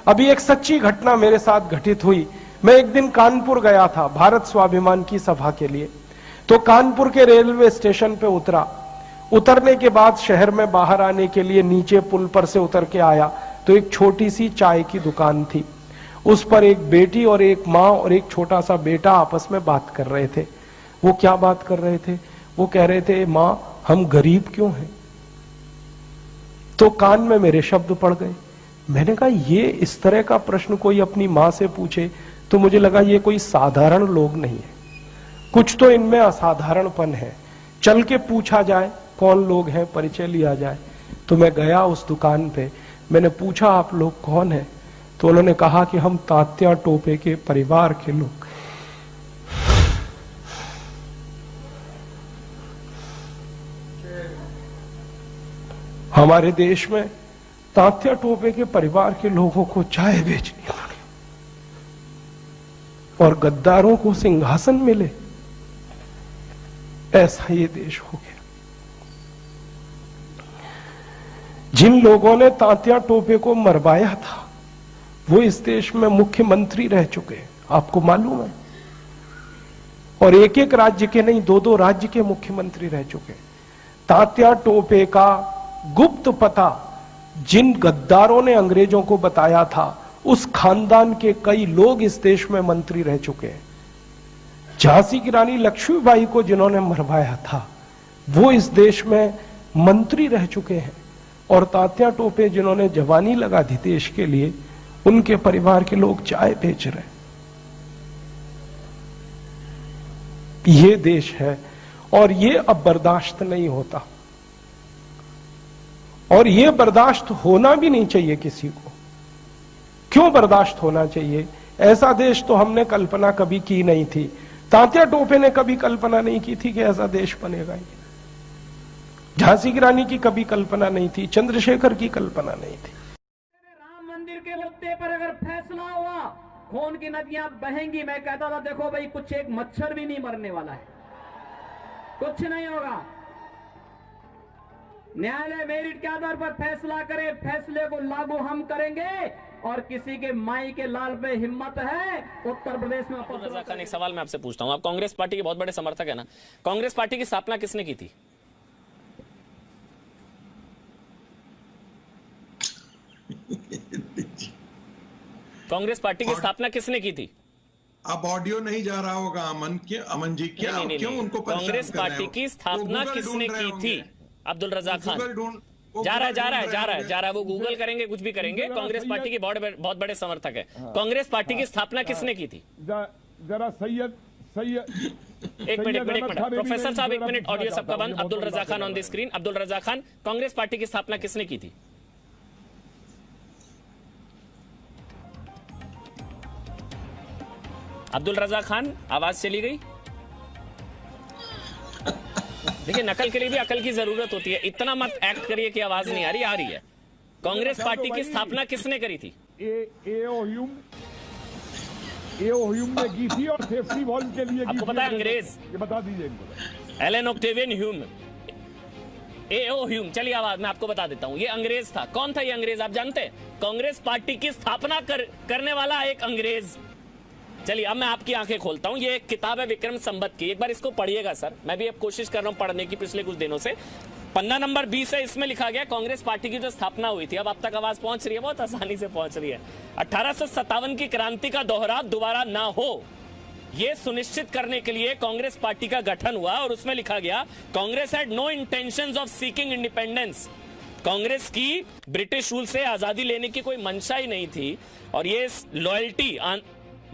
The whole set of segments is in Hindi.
अभी एक सच्ची घटना मेरे साथ घटित हुई। मैं एक दिन कानपुर गया था भारत स्वाभिमान की सभा के लिए। तो कानपुर के रेलवे स्टेशन पे उतरा। उतरने के बाद शहर में बाहर आने के लिए नीचे पुल पर से उतर के आया तो एक छोटी सी चाय की दुकान थी। उस पर एक बेटी और एक माँ और एक छोटा सा बेटा आपस में बात कर रहे थे। वो क्या बात कर रहे थे? वो कह रहे थे, माँ हम गरीब क्यों हैं? तो कान में मेरे शब्द पड़ गए। मैंने कहा ये इस तरह का प्रश्न कोई अपनी माँ से पूछे तो मुझे लगा ये कोई साधारण लोग नहीं है, कुछ तो इनमें असाधारणपन है। चल के पूछा जाए कौन लोग हैं, परिचय लिया जाए। तो मैं गया उस दुकान पे, मैंने पूछा आप लोग कौन हैं? तो उन्होंने कहा कि हम तात्या टोपे के परिवार के लोग। हमारे देश में तात्या टोपे के परिवार के लोगों को चाय बेचनी पड़ी और गद्दारों को सिंहासन मिले, ऐसा ये देश हो गया। जिन लोगों ने तात्या टोपे को मरवाया था वो इस देश में मुख्यमंत्री रह चुके हैं, आपको मालूम है। और एक एक राज्य के नहीं, दो दो राज्य के मुख्यमंत्री रह चुके। तात्या टोपे का गुप्त पता जिन गद्दारों ने अंग्रेजों को बताया था, उस खानदान के कई लोग इस देश में मंत्री रह चुके हैं। झांसी की रानी लक्ष्मीबाई को जिन्होंने मरवाया था वो इस देश में मंत्री रह चुके हैं। और तात्या टोपे जिन्होंने जवानी लगा दी देश के लिए, उनके परिवार के लोग चाय बेच रहे हैं। ये देश है और ये अब बर्दाश्त नहीं होता, और ये बर्दाश्त होना भी नहीं चाहिए किसी को। क्यों बर्दाश्त होना चाहिए? ऐसा देश तो हमने कल्पना कभी की नहीं थी। तात्या टोपे ने कभी कल्पना नहीं की थी कि ऐसा देश बनेगा। झांसी की रानी की कभी कल्पना नहीं थी, चंद्रशेखर की कल्पना नहीं थी। राम मंदिर के मुद्दे पर अगर फैसला हुआ, खून की नदियां बहेंगी। मैं कहता था देखो भाई, कुछ एक मच्छर भी नहीं मरने वाला है, कुछ नहीं होगा। न्यायालय मेरिट के आधार पर फैसला करे, फैसले को लागू हम करेंगे। और किसी के माई के लाल पे हिम्मत है उत्तर प्रदेश में। अब्दुल रज़ाक खान, एक सवाल मैं आपसे पूछता हूं, आप कांग्रेस पार्टी के बहुत बड़े समर्थक है ना। कांग्रेस पार्टी की स्थापना किसने की थी? कांग्रेस पार्टी की स्थापना किसने की थी? अब ऑडियो नहीं जा रहा होगा अमन जी, क्या नहीं, क्यों उनको कांग्रेस पार्टी की स्थापना किसने की थी? अब्दुल रज़ाक खान जा रहा है वो गूगल करेंगे, कुछ भी करेंगे। कांग्रेस पार्टी के बहुत बड़े समर्थक है। कांग्रेस पार्टी की स्थापना किसने की थी? जरा सैयद एक मिनट प्रोफेसर साहब, एक मिनट, ऑडियो सबका बंद। Abdul Razzaq Khan on the screen. Abdul Razzaq Khan, Congress party की स्थापना किसने की थी? अब्दुल रज़ाक खान, आवाज चली गई। देखिए, नकल के लिए भी अकल की जरूरत होती है, इतना मत एक्ट करिए कि आवाज नहीं आ रही। आ रही है। कांग्रेस पार्टी की स्थापना किसने करी थी? एओ ह्यूम ने की थी, और सेफ्टी वॉल के लिए आपको पता है अंग्रेज? ये बता दीजिए इनको। एलन ऑक्टेवियन ह्यूम, एओ ह्यूम। चलिए आवाज मैं आपको बता देता हूं, ये अंग्रेज था। कौन था ये अंग्रेज, आप जानते हैं? कांग्रेस पार्टी की स्थापना करने वाला एक अंग्रेज। चलिए अब मैं आपकी आंखें खोलता हूं। ये एक किताब है विक्रम संवत की, एक बार इसको पढ़िएगा सर। मैं भी अब कोशिश कर रहा हूं पढ़ने की पिछले कुछ दिनों से। पन्ना नंबर 20 है, इसमें लिखा गया कांग्रेस पार्टी की जो स्थापना हुई थी। अब तक आवाज पहुंच रही है, बहुत आसानी से पहुंच रही है। 1857 की क्रांति का दोहराव दोबारा ना हो, यह सुनिश्चित करने के लिए कांग्रेस पार्टी का गठन हुआ। और उसमें लिखा गया, Congress had no intentions of seeking independence. Congress की ब्रिटिश रूल से आजादी लेने की कोई मंशा ही नहीं थी। और ये लॉयल्टी,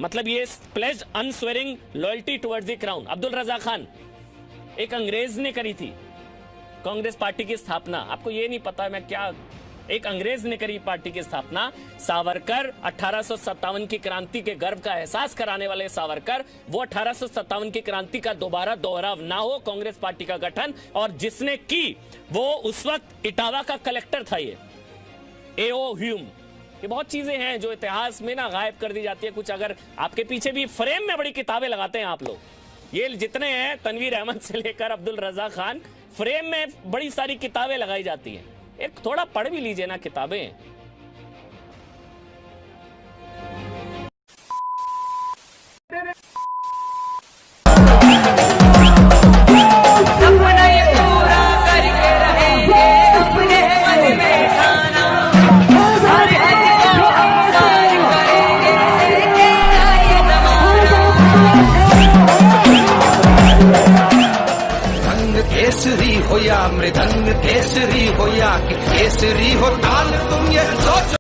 मतलब ये pledge unswerving loyalty towards the crown. Abdul Razzaq Khan, एक अंग्रेज ने करी थी कांग्रेस पार्टी की स्थापना। आपको ये नहीं पता मैं क्या? एक अंग्रेज ने करी पार्टी की स्थापना। सावरकर, 1857 की क्रांति के गर्व का एहसास कराने वाले सावरकर, वो 1857 की क्रांति का दोबारा दोहराव ना हो, कांग्रेस पार्टी का गठन। और जिसने की वो उस वक्त इटावा का कलेक्टर था, ये एओ ह्यूम। ये बहुत चीजें हैं जो इतिहास में ना गायब कर दी जाती है। कुछ अगर आपके पीछे भी फ्रेम में बड़ी किताबें लगाते हैं आप लोग, ये जितने हैं तनवीर अहमद से लेकर अब्दुल रज़ाक खान, फ्रेम में बड़ी सारी किताबें लगाई जाती हैं। एक थोड़ा पढ़ भी लीजिए ना किताबें। सपना ये पूरा करके रहेंगे अपने मन में ठाना हर हद का हम पार करेंगे लेके आए जमाना रंग केसरी हो या मृदंग केसरी हो या कि केसरी हो ताल तुम ये सोचो